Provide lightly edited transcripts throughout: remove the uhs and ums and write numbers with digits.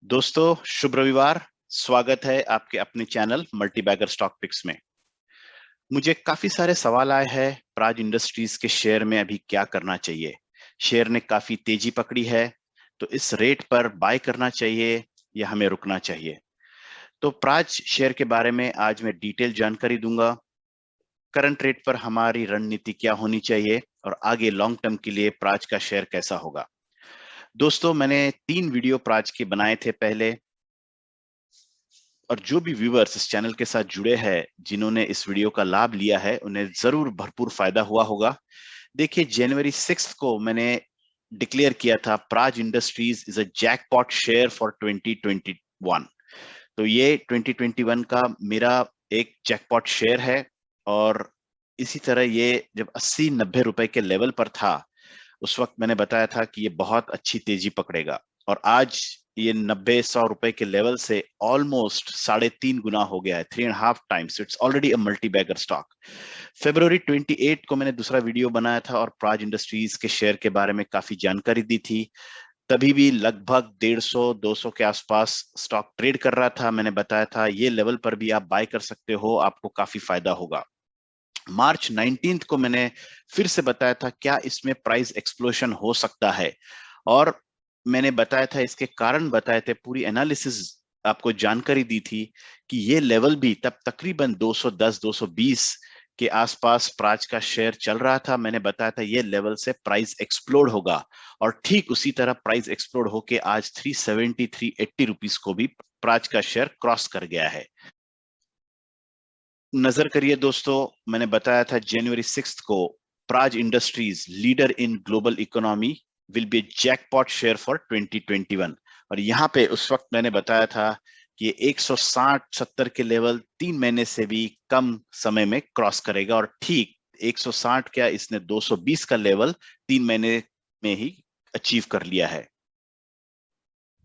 दोस्तों, शुभ रविवार। स्वागत है आपके अपने चैनल मल्टीबैगर स्टॉक पिक्स में। मुझे काफी सारे सवाल आए हैं प्राज इंडस्ट्रीज के शेयर में अभी क्या करना चाहिए। शेयर ने काफी तेजी पकड़ी है, तो इस रेट पर बाय करना चाहिए या हमें रुकना चाहिए। तो प्राज शेयर के बारे में आज मैं डिटेल जानकारी दूंगा। करंट रेट पर हमारी रणनीति क्या होनी चाहिए और आगे लॉन्ग टर्म के लिए प्राज का शेयर कैसा होगा। दोस्तों, मैंने 3 वीडियो प्राज के बनाए थे पहले, और जो भी व्यूअर्स इस चैनल के साथ जुड़े हैं, जिन्होंने इस वीडियो का लाभ लिया है, उन्हें जरूर भरपूर फायदा हुआ होगा। देखिए, जनवरी 6 को मैंने डिक्लेयर किया था Praj industries is a jackpot share for 2021। तो ये 2021 का मेरा एक जैकपॉट शेयर है। और इसी तरह ये जब 80-90 रुपए के लेवल पर था, उस वक्त मैंने बताया था कि ये बहुत अच्छी तेजी पकड़ेगा। और आज ये 90-100 रुपए के लेवल से ऑलमोस्ट 3.5 गुना हो गया है, 3.5 times. It's already a multi bagger stock. February 28 को मैंने दूसरा वीडियो बनाया था और प्राज इंडस्ट्रीज के शेयर के बारे में काफी जानकारी दी थी। तभी भी लगभग 150-200 के आसपास स्टॉक ट्रेड कर रहा था। मैंने बताया था ये लेवल पर भी आप बाय कर सकते हो, आपको काफी फायदा होगा। मार्च 19 को मैंने फिर से बताया था क्या इसमें प्राइस एक्सप्लोशन हो सकता है, और मैंने बताया था, इसके कारण बताए थे, पूरी एनालिसिस आपको जानकारी दी थी कि ये लेवल भी तब तकरीबन 210-220 के आसपास प्राज का शेयर चल रहा था। मैंने बताया था ये लेवल से प्राइस एक्सप्लोड होगा, और ठीक उसी तरह प्राइस एक्सप्लोड होके आज 370-380 रुपीस को भी प्राज का शेयर क्रॉस कर गया है। नजर करिए दोस्तों, मैंने बताया था जनवरी 6 को Praj industries leader in global economy will be jackpot share for 2021। और यहाँ पे उस वक्त मैंने बताया था कि 160-70 के लेवल 3 महीने से भी कम समय में क्रॉस करेगा, और ठीक 160 क्या, इसने 220 का लेवल 3 महीने में ही अचीव कर लिया है।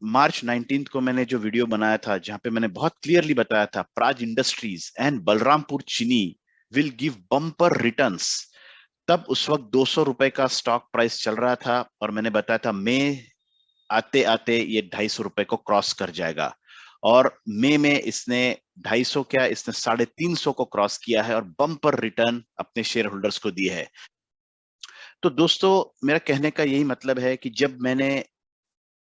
मार्च 19 को मैंने जो वीडियो बनाया था, जहां पे मैंने बहुत क्लियरली बताया था प्राज इंडस्ट्रीज एंड बलरामपुर चीनी विल गिव बम्पर रिटर्न्स, तब उस वक्त 200 रुपए का स्टॉक प्राइस चल रहा था, और मैंने बताया था मई आते आते ये 250 रुपए को क्रॉस कर जाएगा। और मई में इसने 250 क्या, इसने 350 को क्रॉस किया है और बम्पर रिटर्न अपने शेयर होल्डर्स को दी है। तो दोस्तों, मेरा कहने का यही मतलब है कि जब मैंने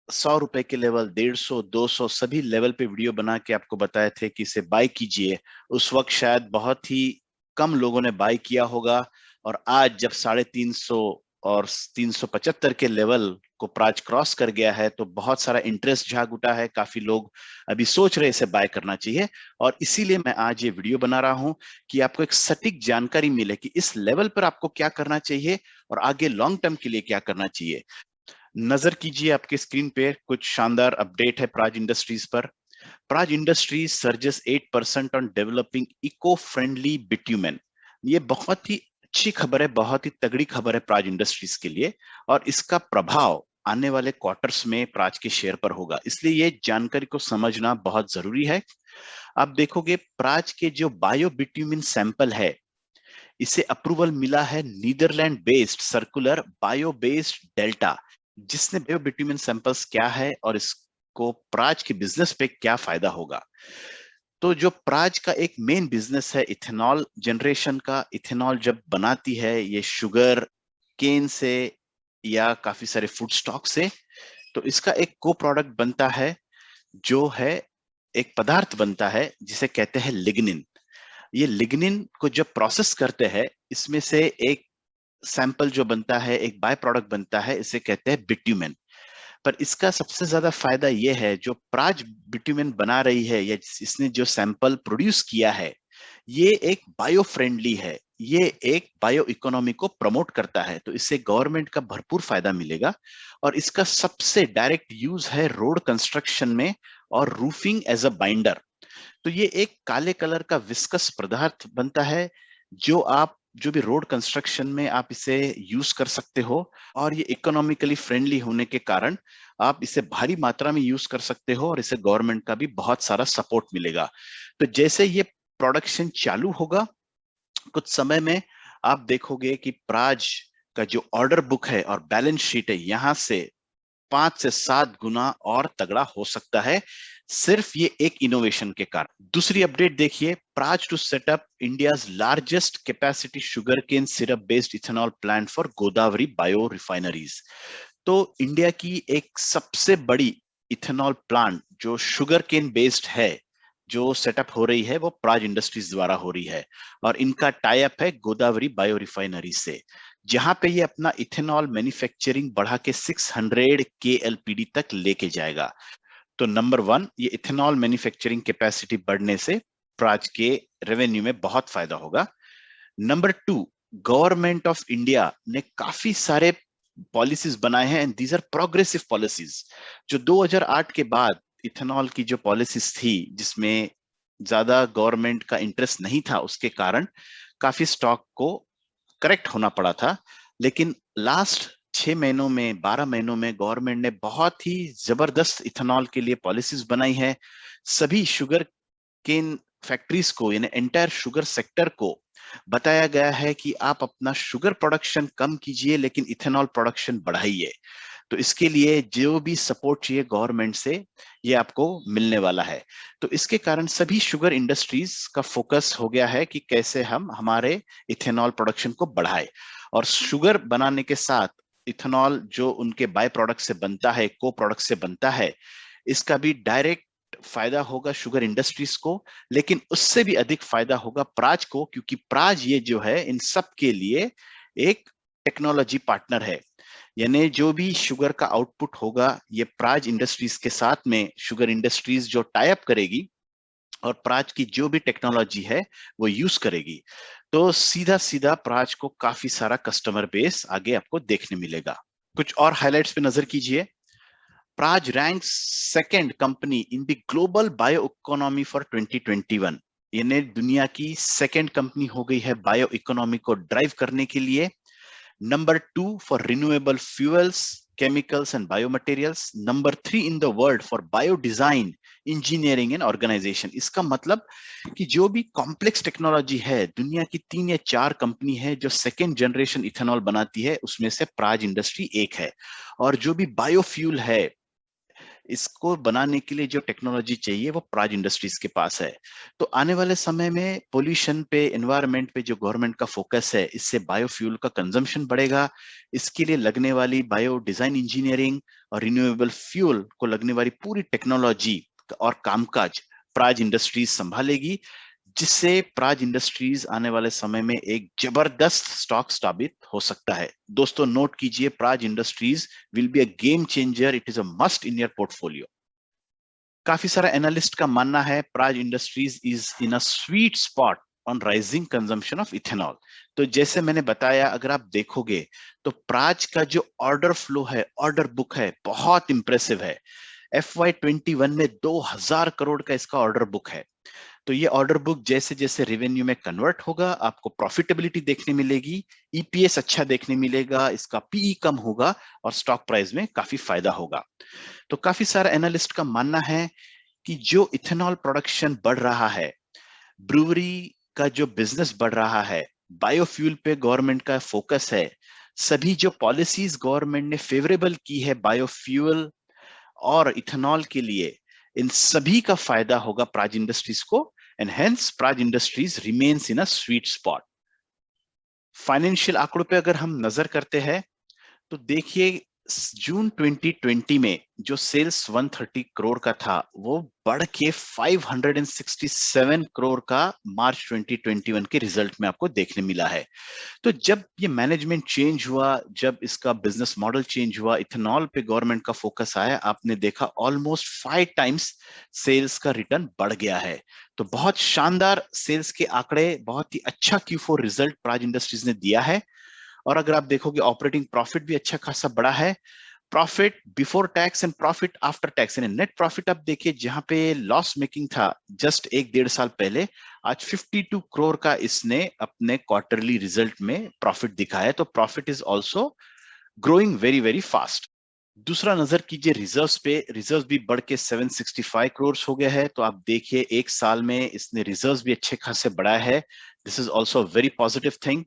100 रुपए के लेवल, 150-200 सभी लेवल पे वीडियो बना के आपको बताए थे कि इसे बाय कीजिए, उस वक्त शायद बहुत ही कम लोगों ने बाय किया होगा। और आज जब 350 और 375 के लेवल को प्राज क्रॉस कर गया है, तो बहुत सारा इंटरेस्ट जाग उठा है। काफी लोग अभी सोच रहे इसे बाय करना चाहिए, और इसीलिए मैं आज ये वीडियो बना रहा हूं कि आपको एक सटीक जानकारी मिले कि इस लेवल पर आपको क्या करना चाहिए और आगे लॉन्ग टर्म के लिए क्या करना चाहिए। नजर कीजिए आपके स्क्रीन पे, कुछ शानदार अपडेट है प्राज इंडस्ट्रीज पर। Praj Industries surges 8% on developing eco friendly bitumen. ये बहुत ही अच्छी खबर है, बहुत ही तगड़ी खबर है प्राज इंडस्ट्रीज के लिए, और इसका प्रभाव आने वाले क्वार्टर्स में प्राज के शेयर पर होगा। इसलिए ये जानकारी को समझना बहुत जरूरी है। आप देखोगे प्राज के जो बायो बिट्यूमिन सैंपल है, इसे अप्रूवल मिला है Netherland based circular bio based Delta. जिसने बायो बिट्यूमिन सैंपल्स क्या है और इसको प्राज के बिजनेस पे क्या फायदा होगा। तो जो प्राज का एक मेन बिजनेस है इथेनॉल जनरेशन का, इथेनॉल जब बनाती है ये शुगर केन से या काफी सारे फूड स्टॉक से, तो इसका एक को प्रोडक्ट बनता है, जो है एक पदार्थ बनता है जिसे कहते हैं लिग्निन। ये लिग्निन को जब प्रोसेस करते हैं, इसमें से एक सैंपल जो बनता है, एक बाय प्रोडक्ट बनता है, इसे कहते हैं बिट्यूमेन। पर इसका सबसे ज्यादा फायदा यह है, जो प्राज बिट्यूमेन बना रही है या इसने जो सैंपल प्रोड्यूस किया है, ये एक बायो फ्रेंडली है, ये एक बायो इकोनॉमी को प्रमोट करता है, तो इससे गवर्नमेंट का भरपूर फायदा मिलेगा। और इसका सबसे डायरेक्ट यूज है रोड कंस्ट्रक्शन में और रूफिंग एज अ बाइंडर। तो ये एक काले कलर का विस्कस पदार्थ बनता है, जो भी रोड कंस्ट्रक्शन में आप इसे यूज कर सकते हो। और ये इकोनॉमिकली फ्रेंडली होने के कारण आप इसे भारी मात्रा में यूज कर सकते हो, और इसे गवर्नमेंट का भी बहुत सारा सपोर्ट मिलेगा। तो जैसे ये प्रोडक्शन चालू होगा, कुछ समय में आप देखोगे कि प्राज का जो ऑर्डर बुक है और बैलेंस शीट है, यहां से 5 से 7 गुना और तगड़ा हो सकता है, सिर्फ ये एक इनोवेशन के कारण। दूसरी अपडेट देखिए, Praj to set up India's largest capacity sugar cane syrup based ethanol plant for Godavari bio refineries. तो इंडिया की एक सबसे बड़ी इथेनॉल प्लांट जो शुगर केन बेस्ड है, जो सेटअप हो रही है, वो प्राज इंडस्ट्रीज द्वारा हो रही है और इनका टाई अप है गोदावरी बायो रिफाइनरी से, जहां पे ये अपना इथेनॉल मैन्युफैक्चरिंग बढ़ा के 600 KLPD तक लेके जाएगा। तो नंबर 1, ये इथेनॉल मैन्युफैक्चरिंग कैपेसिटी बढ़ने से प्राज के रेवेन्यू में बहुत फायदा होगा। नंबर 2, गवर्नमेंट ऑफ इंडिया ने काफी सारे पॉलिसीज बनाए हैं and these are progressive policies. जो 2008 के बाद इथेनॉल की जो पॉलिसीज थी, जिसमें ज्यादा गवर्नमेंट का इंटरेस्ट नहीं था, उसके कारण काफी स्टॉक को करेक्ट होना पड़ा था। लेकिन लास्ट 6 महीनों में, 12 महीनों में गवर्नमेंट ने बहुत ही जबरदस्त इथेनॉल के लिए पॉलिसीज बनाई है। सभी शुगर केन फैक्ट्रीज को, यानी एंटायर शुगर सेक्टर को बताया गया है कि आप अपना शुगर प्रोडक्शन कम कीजिए लेकिन इथेनॉल प्रोडक्शन बढ़ाइए। तो इसके लिए जो भी सपोर्ट चाहिए गवर्नमेंट से, ये आपको मिलने वाला है। तो इसके कारण सभी शुगर इंडस्ट्रीज का फोकस हो गया है कि कैसे हम हमारे इथेनॉल प्रोडक्शन को बढ़ाए। और शुगर बनाने के साथ इथेनॉल जो उनके बाय प्रोडक्ट से बनता है, को प्रोडक्ट से बनता है, इसका भी डायरेक्ट फायदा होगा शुगर इंडस्ट्रीज को, लेकिन उससे भी अधिक फायदा होगा प्राज को, क्योंकि प्राज ये जो है इन सब के लिए एक टेक्नोलॉजी पार्टनर है। यानी जो भी शुगर का आउटपुट होगा, ये प्राज इंडस्ट्रीज के साथ में शुगर इंडस्ट्रीज जो टाई अप करेगी और प्राज की जो भी टेक्नोलॉजी है वो यूज करेगी। तो सीधा सीधा प्राज को काफी सारा कस्टमर बेस आगे आपको देखने मिलेगा। कुछ और हाइलाइट्स पे नजर कीजिए। Praj ranks second company in the global bioeconomy for 2021। यानी दुनिया की सेकेंड कंपनी हो गई है बायो इकोनॉमी को ड्राइव करने के लिए। Number 2 for renewable fuels, chemicals and biomaterials. Number 3 in the world for bio design, engineering and organisation. इसका मतलब कि जो भी कॉम्प्लेक्स टेक्नोलॉजी है, दुनिया की 3 या 4 कंपनी है जो सेकेंड जनरेशन इथेनॉल बनाती है, उसमें से प्राज इंडस्ट्री एक है। और जो भी बायोफ्यूल है, इसको बनाने के लिए जो टेक्नोलॉजी चाहिए वो प्राज इंडस्ट्रीज के पास है। तो आने वाले समय में पोल्यूशन पे, एनवायरनमेंट पे जो गवर्नमेंट का फोकस है, इससे बायोफ्यूल का कंजम्पशन बढ़ेगा। इसके लिए लगने वाली बायो डिजाइन इंजीनियरिंग और रिन्यूएबल फ्यूल को लगने वाली पूरी टेक्नोलॉजी और कामकाज प्राज इंडस्ट्रीज संभालेगी, जिससे प्राज इंडस्ट्रीज आने वाले समय में एक जबरदस्त स्टॉक साबित हो सकता है। दोस्तों नोट कीजिए, Praj industries will be a game changer, it is a must in your portfolio. काफी सारा एनालिस्ट का मानना है Praj industries is in a sweet spot on rising consumption of ethanol. तो जैसे मैंने बताया, अगर आप देखोगे तो प्राज का जो ऑर्डर फ्लो है, ऑर्डर बुक है, बहुत इंप्रेसिव है। FY21 में 2000 करोड़ का इसका ऑर्डर बुक है। तो ये ऑर्डर बुक जैसे जैसे रेवेन्यू में कन्वर्ट होगा, आपको प्रॉफिटेबिलिटी देखने मिलेगी, ईपीएस अच्छा देखने मिलेगा, इसका पीई कम होगा और स्टॉक प्राइस में काफी फायदा होगा। तो काफी सारा एनालिस्ट का मानना है कि जो इथेनॉल प्रोडक्शन बढ़ रहा है, ब्रूवरी का जो बिजनेस बढ़ रहा है, बायोफ्यूल पे गवर्नमेंट का फोकस है, सभी जो पॉलिसीज गवर्नमेंट ने फेवरेबल की है बायोफ्यूल और इथेनॉल के लिए, इन सभी का फायदा होगा प्राज इंडस्ट्रीज को, and hence Praj industries remains in a sweet spot. Financial आंकड़ों पे अगर हम नजर करते हैं तो देखिए, जून 2020 में जो सेल्स 130 करोड़ का था, वो बढ़ के 567 करोड़ का मार्च 2021 के रिजल्ट में आपको देखने मिला है। तो जब ये मैनेजमेंट चेंज हुआ, जब इसका बिजनेस मॉडल चेंज हुआ, इथेनॉल पे गवर्नमेंट का फोकस आया, आपने देखा ऑलमोस्ट 5 टाइम्स सेल्स का रिटर्न बढ़ गया है। तो बहुत शानदार सेल्स के आंकड़े, बहुत ही अच्छा Q4 रिजल्ट प्राज इंडस्ट्रीज ने दिया है। और अगर आप देखोगे, ऑपरेटिंग प्रॉफिट भी अच्छा खासा बड़ा है। Profit before tax and profit after tax, यानी नेट प्रॉफिट आप देखिए, जहां पे लॉस मेकिंग था जस्ट 1-1.5 साल पहले, आज 52 करोड़ का इसने अपने क्वार्टरली रिजल्ट में प्रॉफिट दिखाया है। तो profit is also growing very very fast. दूसरा नजर कीजिए रिजर्व्स पे, रिजर्व्स भी बढ़ के 765 करोड़ हो गया है। तो आप देखिए, एक साल में इसने रिजर्व्स भी अच्छे खासे बढ़ाया है। This is also very positive thing.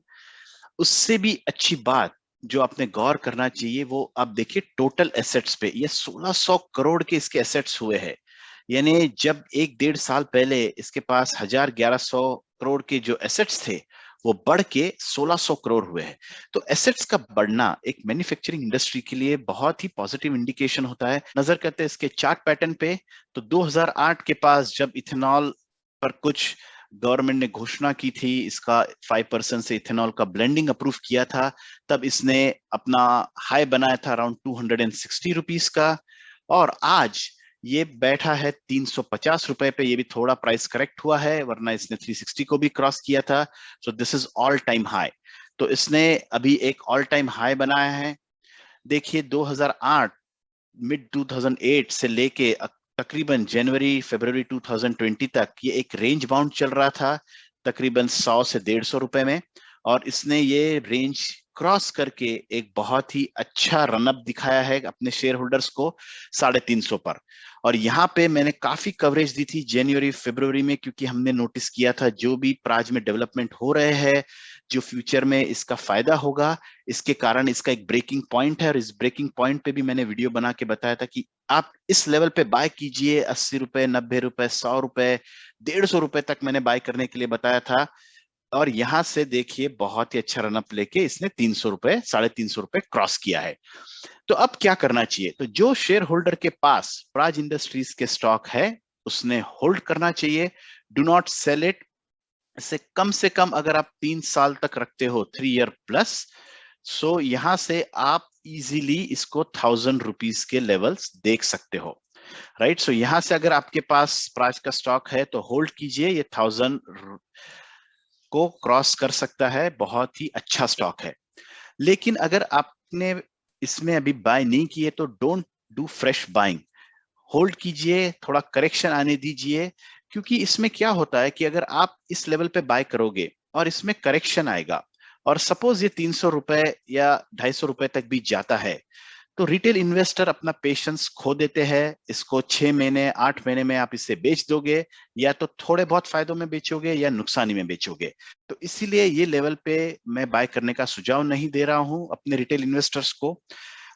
उससे भी अच्छी बात, जो आपने गौर करना चाहिए वो अब देखिए टोटल एसेट्स पे, ये 1600 करोड़ के इसके एसेट्स हुए हैं। यानी जब 1-1.5 साल पहले इसके पास 1100 करोड़ के जो एसेट्स थे वो बढ़ के 1600 करोड़ हुए हैं। तो एसेट्स का बढ़ना एक मैन्युफैक्चरिंग इंडस्ट्री के लिए बहुत ही पॉजिटिव इंडिकेशन होता है। नजर करते हैं इसके चार्ट पैटर्न पे, तो 2008 के पास जब इथेनॉल पर कुछ गवर्नमेंट ने घोषणा की थी, इसका 5% से इथेनॉल का ब्लेंडिंग अप्रूव किया था, तब इसने अपना हाई बनाया था अराउंड 260 रुपीस का, और आज ये बैठा है 350 रुपए पे। ये भी थोड़ा प्राइस करेक्ट हुआ है, वरना इसने 360 को भी क्रॉस किया था। So this is all time high. तो इसने अभी एक ऑल टाइम हाई बनाया है। देखिए 2008 मिड 2008 से लेके तकरीबन जनवरी फरवरी 2020 तक ये एक रेंज बाउंड चल रहा था, तकरीबन 100 से 150 रुपए में, और इसने ये रेंज क्रॉस करके एक बहुत ही अच्छा रनअप दिखाया है अपने शेयर होल्डर्स को 350 पर। और यहाँ पे मैंने काफी कवरेज दी थी जनवरी फरवरी में, क्योंकि हमने नोटिस किया था जो भी प्राज में डेवलपमेंट हो रहे हैं, जो फ्यूचर में इसका फायदा होगा, इसके कारण इसका एक ब्रेकिंग पॉइंट है। और इस ब्रेकिंग पॉइंट पे भी मैंने वीडियो बना के बताया था कि आप इस लेवल पे बाय कीजिए, 80 रुपए, 90 रुपए, 100 रुपए, 150 रुपए तक मैंने बाय करने के लिए बताया था। और यहां से देखिए बहुत ही अच्छा रनअप लेके इसने 300 रुपए, 350 रुपए क्रॉस किया है। तो अब क्या करना चाहिए? तो जो शेयर होल्डर के पास प्राज इंडस्ट्रीज के स्टॉक है उसने होल्ड करना चाहिए, डू नॉट सेल इट। से कम अगर आप 3 साल तक रखते हो, 3 ईयर प्लस, सो यहां से आप इजीली इसको 1000 रुपीज के लेवल्स देख सकते हो, राइट। सो यहां से अगर आपके पास प्राइस का स्टॉक है तो होल्ड कीजिए, ये 1000 को क्रॉस कर सकता है, बहुत ही अच्छा स्टॉक है। लेकिन अगर आपने इसमें अभी बाय नहीं किए तो don't do fresh buying, hold कीजिए, थोड़ा करेक्शन आने दीजिए। क्योंकि इसमें क्या होता है कि अगर आप इस लेवल पे बाय करोगे और इसमें करेक्शन आएगा, और सपोज ये 300 रुपए या 250 रुपए तक भी जाता है, तो रिटेल इन्वेस्टर अपना पेशेंस खो देते हैं। इसको 6 महीने 8 महीने में आप इसे बेच दोगे, या तो थोड़े बहुत फायदों में बेचोगे या नुकसानी में बेचोगे। तो इसीलिए ये लेवल पे मैं बाय करने का सुझाव नहीं दे रहा हूं अपने रिटेल इन्वेस्टर्स को।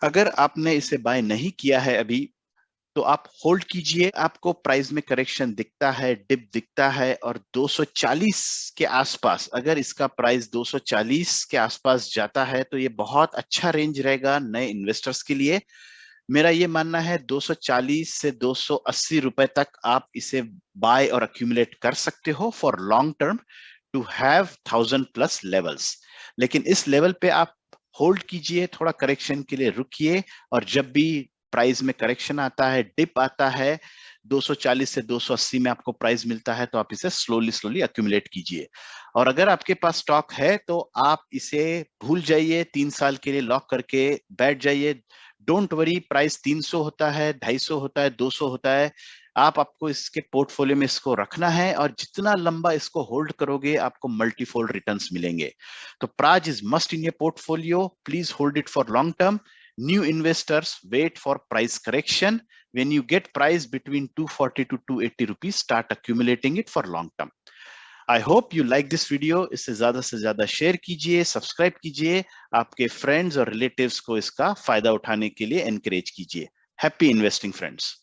अगर आपने इसे बाय नहीं किया है अभी तो आप होल्ड कीजिए। आपको प्राइस में करेक्शन दिखता है, डिप दिखता है, और 240 के आसपास, अगर इसका प्राइस 240 के आसपास जाता है तो ये बहुत अच्छा रेंज रहेगा नए इन्वेस्टर्स के लिए। मेरा ये मानना है 240 से 280 रुपए तक आप इसे बाय और अक्यूमुलेट कर सकते हो for long term, to have 1000+ levels. लेकिन इस लेवल पे आप होल्ड कीजिए, थोड़ा करेक्शन के लिए रुकिए, और जब भी प्राइस में करेक्शन आता है, डिप आता है, 240 से 280 में आपको प्राइस मिलता है, तो आप इसे स्लोली स्लोली अक्यूमुलेट कीजिए। और अगर आपके पास स्टॉक है तो आप इसे भूल जाइए, 3 साल के लिए लॉक करके बैठ जाइए। डोंट वरी, प्राइस 300 होता है, 250 होता है, 200 होता है, आपको इसके पोर्टफोलियो में इसको रखना है, और जितना लंबा इसको होल्ड करोगे आपको मल्टीफोल्ड रिटर्न्स मिलेंगे। तो Praj is must in your portfolio, please hold it for long term. New investors wait for price correction. When you get price between 240 to 280 rupees, start accumulating it for long term. I hope you like this video. इसे ज्यादा से ज्यादा share कीजिए, subscribe कीजिए, आपके friends और relatives को इसका फायदा उठाने के लिए एनकरेज कीजिए। Happy investing friends.